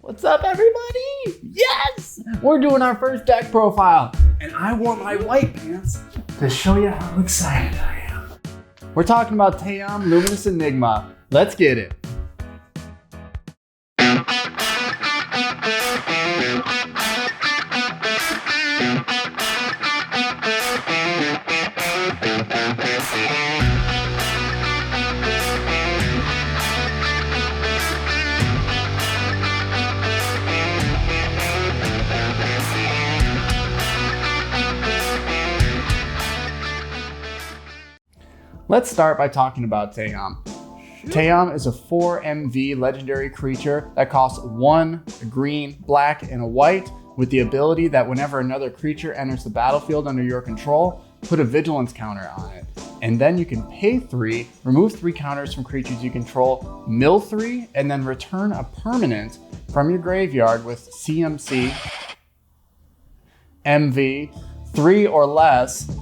What's up, everybody? Yes! We're doing our first deck profile, and I wore my white pants to show you how excited I am. We're talking about Tayam, Luminous Enigma. Let's get it. Let's start by talking about Tayam. Tayam is a 4 MV legendary creature that costs 1 green, black, and a white with the ability that whenever another creature enters the battlefield under your control, put a vigilance counter on it. And then you can pay 3, remove 3 counters from creatures you control, mill 3, and then return a permanent from your graveyard with CMC, MV, 3 or less,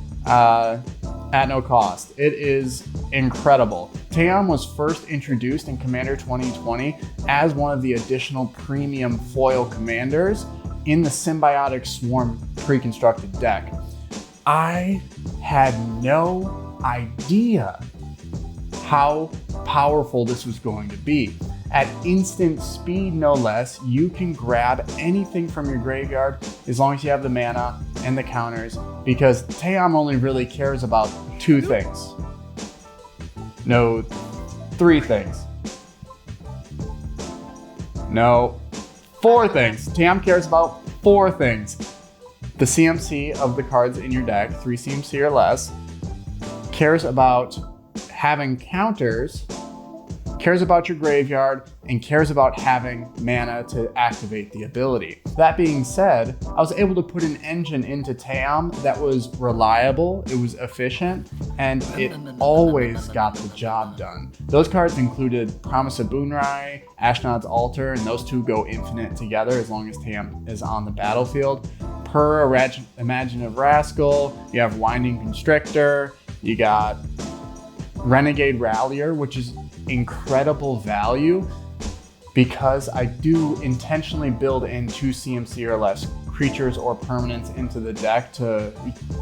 at no cost. It is incredible. Tayam was first introduced in Commander 2020 as one of the additional premium foil commanders in the Symbiotic Swarm pre-constructed deck. I had no idea how powerful this was going to be. At instant speed, no less, you can grab anything from your graveyard as long as you have the mana and the counters, because Tayam only really cares about 2 things. No, 3 things. No, 4 things. Tayam cares about 4 things. The CMC of the cards in your deck, 3 CMC or less, cares about having counters, cares about your graveyard, and cares about having mana to activate the ability. That being said, I was able to put an engine into Tayam that was reliable, it was efficient, and it always got the job done. Those cards included Promise of Boonrai, Ashnod's Altar, and those 2 go infinite together as long as Tayam is on the battlefield. Per Imaginative Rascal, you have Winding Constrictor, you got Renegade Rallier, which is incredible value because I do intentionally build in 2 CMC or less creatures or permanents into the deck to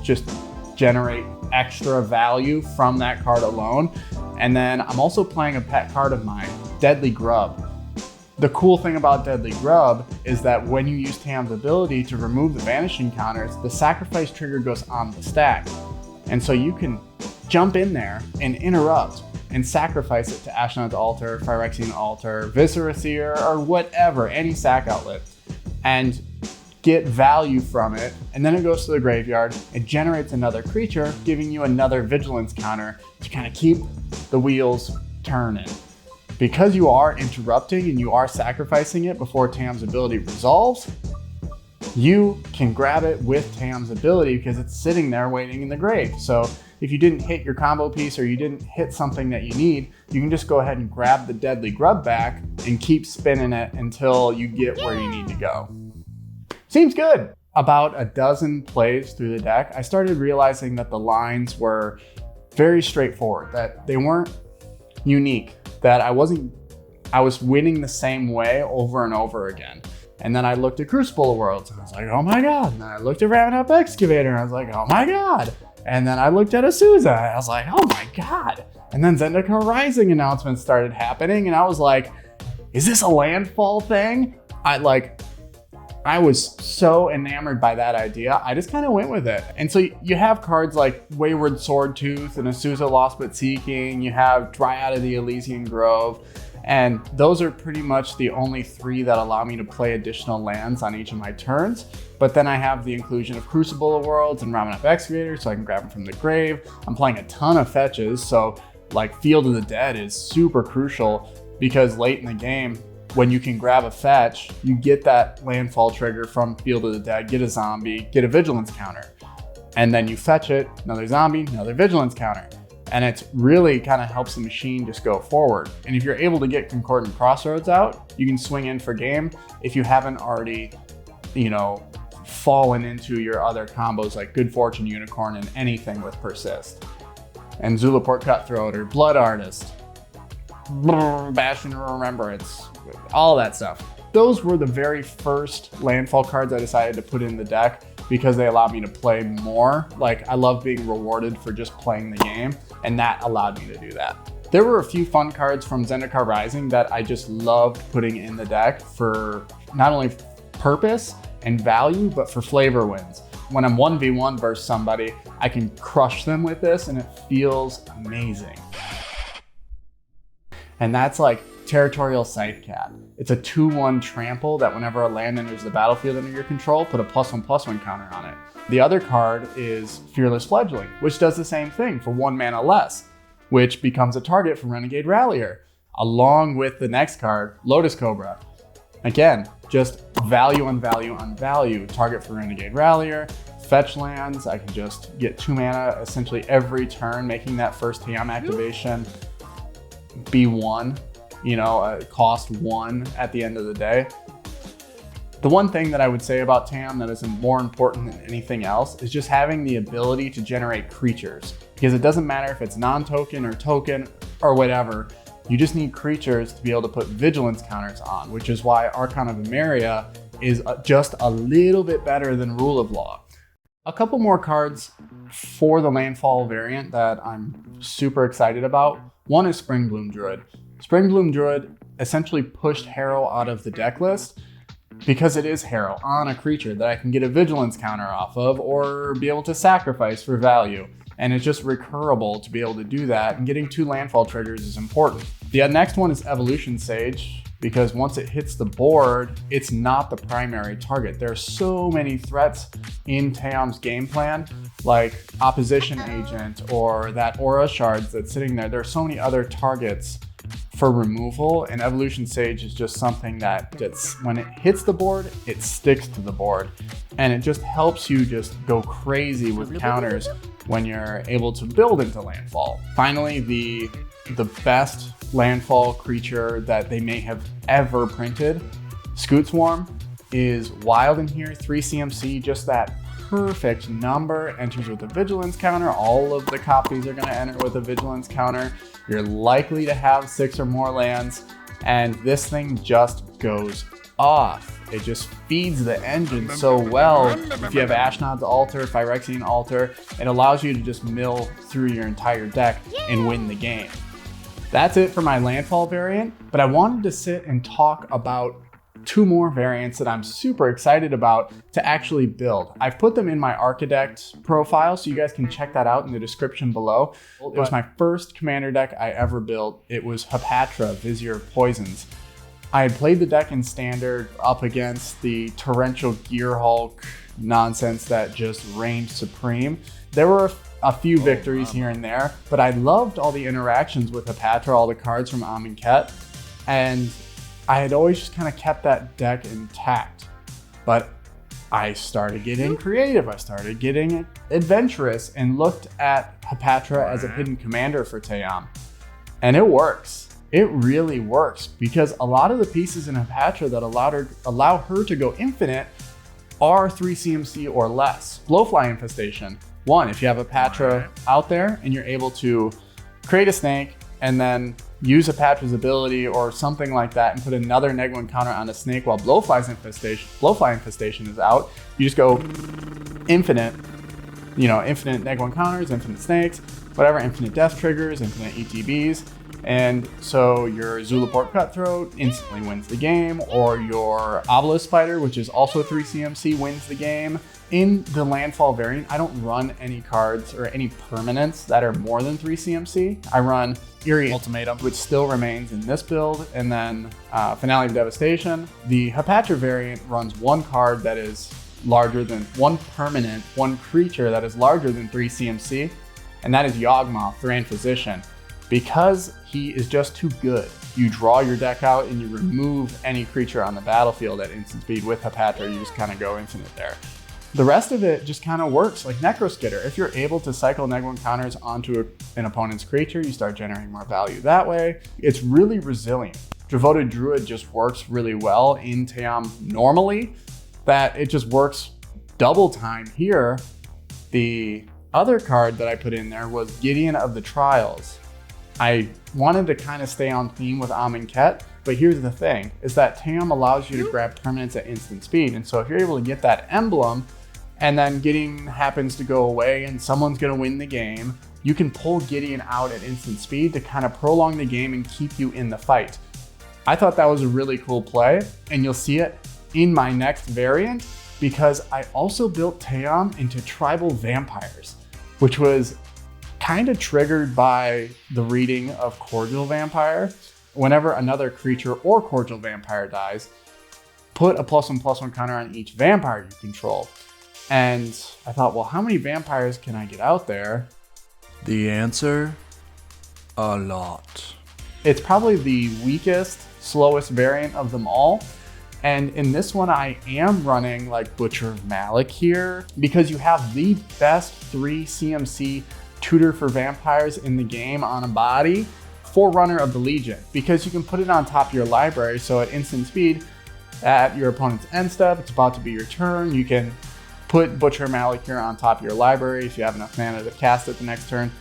just generate extra value from that card alone. And then I'm also playing a pet card of mine, Deadly Grub. The cool thing about Deadly Grub is that when you use Tayam's ability to remove the vanishing counters, the sacrifice trigger goes on the stack. And so you can jump in there and interrupt and sacrifice it to Ashnod's Altar, Phyrexian Altar, Viscera Seer, or whatever, any sack outlet, and get value from it. And then it goes to the graveyard, it generates another creature, giving you another vigilance counter to kind of keep the wheels turning. Because you are interrupting and you are sacrificing it before Tayam's ability resolves, you can grab it with Tayam's ability because it's sitting there waiting in the grave. So if you didn't hit your combo piece or you didn't hit something that you need, you can just go ahead and grab the Deadly Grub back and keep spinning it until you get where you need to go. Seems good. About a dozen plays through the deck, I started realizing that the lines were very straightforward, that they weren't unique, that I was winning the same way over and over again. And then I looked at Crucible of Worlds and I was like, oh my God. And then I looked at Ravenous Excavator and I was like, oh my God. And then I looked at Azusa and I was like, oh my God. And then Zendikar Rising announcements started happening and I was like, is this a Landfall thing? I was so enamored by that idea, I just kind of went with it. And so you have cards like Wayward Swordtooth and Azusa Lost But Seeking, you have Dryad of the Elysian Grove, and those are pretty much the only 3 that allow me to play additional lands on each of my turns. But then I have the inclusion of Crucible of Worlds and Ravenous Excavator, so I can grab them from the grave. I'm playing a ton of fetches, so like Field of the Dead is super crucial because late in the game, when you can grab a fetch, you get that landfall trigger from Field of the Dead, get a zombie, get a vigilance counter. And then you fetch it, another zombie, another vigilance counter. And it's really kind of helps the machine just go forward. And if you're able to get Concordant Crossroads out, you can swing in for game if you haven't already, fallen into your other combos like Good Fortune Unicorn and anything with Persist. And Zulaport Cutthroat or Blood Artist, Bastion of Remembrance, all that stuff. those were the very first Landfall cards I decided to put in the deck because they allowed me to play more. Like, I love being rewarded for just playing the game, and that allowed me to do that. There were a few fun cards from Zendikar Rising that I just loved putting in the deck for not only purpose and value, but for flavor wins. When I'm 1v1 versus somebody, I can crush them with this and it feels amazing. And that's like Territorial Sightcat. It's a 2/1 trample that whenever a land enters the battlefield under your control, put a +1/+1 counter on it. The other card is Fearless Fledgling, which does the same thing for 1 mana less, which becomes a target for Renegade Rallier, along with the next card, Lotus Cobra. Again, just value on value on value. Target for Renegade Rallier, fetch lands. I can just get 2 mana essentially every turn, making that first Tayam activation be 1, cost 1 at the end of the day. The one thing that I would say about Tayam that is more important than anything else is just having the ability to generate creatures. Because it doesn't matter if it's non-token or token or whatever, you just need creatures to be able to put vigilance counters on, which is why Archon of Emeria is just a little bit better than Rule of Law. A couple more cards for the Landfall variant that I'm super excited about. One is Springbloom Druid. Springbloom Druid essentially pushed Harrow out of the deck list because it is Harrow on a creature that I can get a vigilance counter off of or be able to sacrifice for value. And it's just recurable to be able to do that, and getting 2 landfall triggers is important. The next one is Evolution Sage, because once it hits the board, it's not the primary target. There are so many threats in Tayam's game plan, like Opposition Agent or that Aura Shards that's sitting there. There are so many other targets for removal, and Evolution Sage is just something that when it hits the board, it sticks to the board. And it just helps you just go crazy with counters when you're able to build into Landfall. Finally, the best Landfall creature that they may have ever printed, Scoot Swarm, is wild in here, 3 CMC, just that perfect number, enters with a vigilance counter. All of the copies are gonna enter with a vigilance counter. You're likely to have 6 or more lands, and this thing just goes off. It just feeds the engine so well. If you have Ashnod's Altar, Phyrexian Altar, it allows you to just mill through your entire deck and win the game. That's it for my Landfall variant, but I wanted to sit and talk about 2 more variants that I'm super excited about to actually build. I've put them in my Architect profile, so you guys can check that out in the description below. It was my first commander deck I ever built. It was Hapatra, Vizier of Poisons. I had played the deck in Standard up against the Torrential Gearhulk nonsense that just reigned supreme. There were a few victories here and there, but I loved all the interactions with Hapatra, all the cards from Amonkhet, and I had always just kind of kept that deck intact. But I started getting creative, I started getting adventurous, and looked at Hapatra as a hidden commander for Tayam. And it works. It really works, because a lot of the pieces in Hapatra that allow her to go infinite are 3 CMC or less. Blowfly Infestation. 1, if you have Hapatra out there and you're able to create a snake and then use Hapatra's ability or something like that and put another -1 counter on a snake while Blowfly Infestation is out, you just go infinite, infinite -1 counters, infinite snakes, whatever, infinite death triggers, infinite ETBs. And so your Zulaport Cutthroat instantly wins the game, or your Obelisk Spider, which is also 3 CMC, wins the game. In the Landfall variant, I don't run any cards or any permanents that are more than 3 CMC. I run Eerie Ultimatum, which still remains in this build, and then Finale of Devastation. The Hapatra variant runs 1 card that is larger than 1 permanent, 1 creature that is larger than 3 CMC, and that is Yawgmoth, Thran Physician. Because he is just too good, you draw your deck out and you remove any creature on the battlefield at instant speed. With Hapatra, you just kind of go infinite there. The rest of it just kind of works like Necroskidder. If you're able to cycle -1 counters onto an opponent's creature, you start generating more value that way. It's really resilient. Devoted Druid just works really well in Tayam normally, that it just works double time here. The other card that I put in there was Gideon of the Trials. I wanted to kind of stay on theme with Amonkhet, But here's the thing, is that Tayam allows you to grab permanents at instant speed. And so if you're able to get that emblem, and then Gideon happens to go away and someone's gonna win the game, you can pull Gideon out at instant speed to kind of prolong the game and keep you in the fight. I thought that was a really cool play, and you'll see it in my next variant, because I also built Tayam into tribal vampires, which was kind of triggered by the reading of Cordial Vampire. Whenever another creature or Cordial Vampire dies, put a +1/+1 counter on each vampire you control. And I thought, well, how many vampires can I get out there? The answer, a lot. It's probably the weakest, slowest variant of them all. And in this one, I am running like Butcher of Malik here, because you have the best 3 CMC tutor for vampires in the game on a body, Forerunner of the Legion, because you can put it on top of your library. So at instant speed, at your opponent's end step, it's about to be your turn, you can put Butcher of Malik here on top of your library. If you have enough mana to cast it the next turn,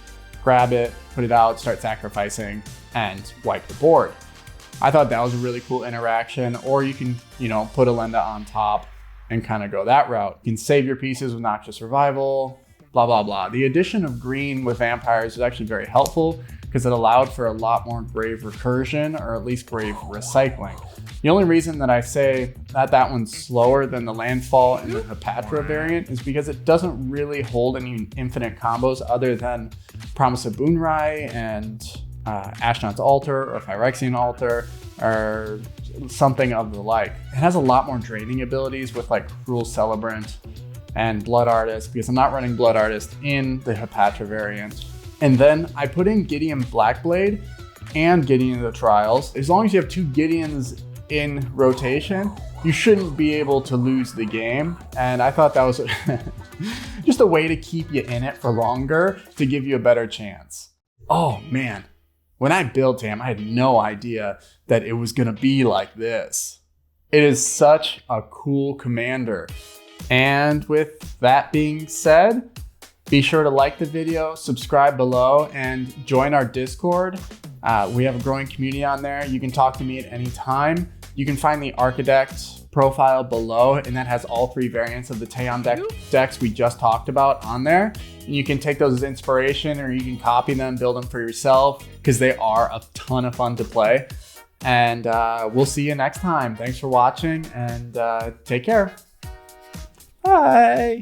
grab it, put it out, start sacrificing, and wipe the board. I thought that was a really cool interaction. Or you can, put Elenda on top and kind of go that route. You can save your pieces with Noxious Survival, blah, blah, blah. The addition of green with vampires is actually very helpful because it allowed for a lot more grave recursion, or at least grave recycling. The only reason that I say that that one's slower than the Landfall and the Hapatra variant is because it doesn't really hold any infinite combos other than Promise of Boonrai and Ashnod's Altar or Phyrexian Altar or something of the like. It has a lot more draining abilities with like Cruel Celebrant and Blood Artist, because I'm not running Blood Artist in the Hapatra variant. And then I put in Gideon Blackblade and Gideon the Trials. As long as you have 2 Gideons in rotation, you shouldn't be able to lose the game. And I thought that was just a way to keep you in it for longer, to give you a better chance. Oh man, when I built Tayam, I had no idea that it was gonna be like this. It is such a cool commander. And with that being said, be sure to like the video, subscribe below, and join our Discord. We have a growing community on there. You can talk to me at any time. You can find the Architect profile below, and that has all 3 variants of the Tayam decks we just talked about on there. And you can take those as inspiration, or you can copy them, build them for yourself, because they are a ton of fun to play. And we'll see you next time. Thanks for watching, and take care. Bye.